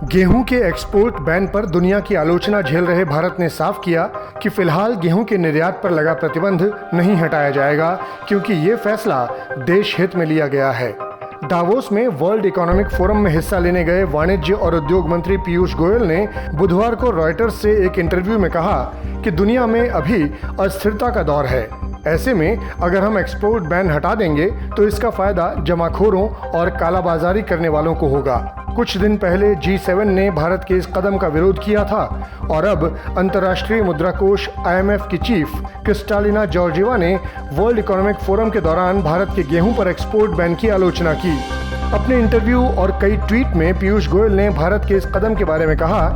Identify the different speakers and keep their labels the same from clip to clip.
Speaker 1: गेहूं के export ban पर दुनिया की आलोचना झेल रहे भारत ने साफ किया कि फिलहाल गेहूं के निर्यात पर लगा प्रतिबंध नहीं हटाया जाएगा, क्योंकि ये फैसला देश हित में लिया गया है। दावोस में वर्ल्ड इकोनॉमिक फोरम में हिस्सा लेने गए वाणिज्य और उद्योग मंत्री पीयूष गोयल ने बुधवार को रॉयटर्स से एक इंटरव्यू में कहा कि दुनिया में अभी अस्थिरता का दौर है। ऐसे में अगर हम एक्सपोर्ट बैन हटा देंगे तो इसका फायदा जमाखोरों और कालाबाजारी करने वालों को होगा। कुछ दिन पहले G7 ने भारत के इस कदम का विरोध किया था और अब अंतर्राष्ट्रीय मुद्रा कोष IMF की चीफ क्रिस्टालिना जॉर्जिवा ने वर्ल्ड इकोनॉमिक फोरम के दौरान भारत के गेहूं पर एक्सपोर्ट बैन की आलोचना की। अपने इंटरव्यू और कई ट्वीट में पीयूष गोयल ने भारत के इस कदम के बारे में कहा,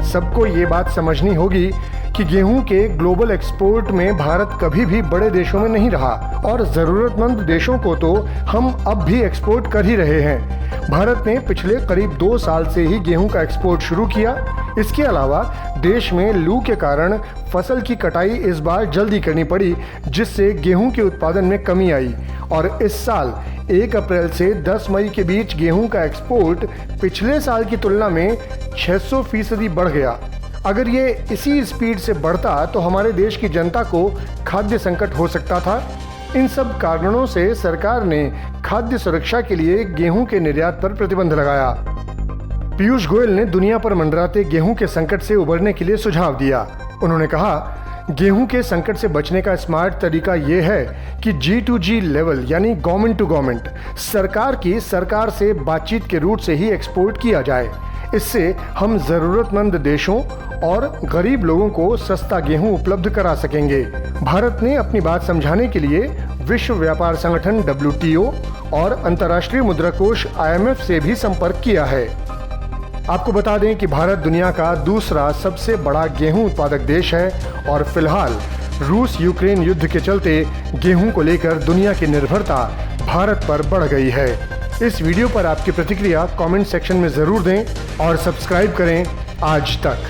Speaker 1: सबको ये बात समझनी होगी कि गेहूं के ग्लोबल एक्सपोर्ट में भारत कभी भी बड़े देशों में नहीं रहा और जरूरतमंद देशों को तो हम अब भी एक्सपोर्ट कर ही रहे हैं। भारत ने पिछले करीब 2 साल से ही गेहूं का एक्सपोर्ट शुरू किया। इसके अलावा देश में लू के कारण फसल की कटाई इस बार जल्दी करनी पड़ी, जिससे गेहूं के उत्पादन में कमी आई और इस साल 1 अप्रैल से 10 मई के बीच गेहूं का एक्सपोर्ट पिछले साल की तुलना में 600% बढ़ गया। अगर ये इसी स्पीड से बढ़ता तो हमारे देश की जनता को खाद्य संकट हो सकता था। इन सब कारणों से सरकार ने खाद्य सुरक्षा के लिए गेहूं के निर्यात पर प्रतिबंध लगाया। पीयूष गोयल ने दुनिया पर मंडराते गेहूं के संकट से उबरने के लिए सुझाव दिया। उन्होंने कहा, गेहूं के संकट से बचने का स्मार्ट तरीका ये है कि G2G लेवल यानी गवर्नमेंट टू गवर्नमेंट सरकार से बातचीत के रूट से ही एक्सपोर्ट किया जाए। इससे हम जरूरतमंद देशों और गरीब लोगों को सस्ता गेहूं उपलब्ध करा सकेंगे। भारत ने अपनी बात समझाने के लिए विश्व व्यापार संगठन WTO और अंतर्राष्ट्रीय मुद्रा कोष IMF से भी संपर्क किया है। आपको बता दें कि भारत दुनिया का दूसरा सबसे बड़ा गेहूं उत्पादक देश है और फिलहाल रूस यूक्रेन युद्ध के चलते गेहूं को लेकर दुनिया की निर्भरता भारत पर बढ़ गई है। इस वीडियो पर आपकी प्रतिक्रिया कमेंट सेक्शन में जरूर दें और सब्सक्राइब करें आज तक।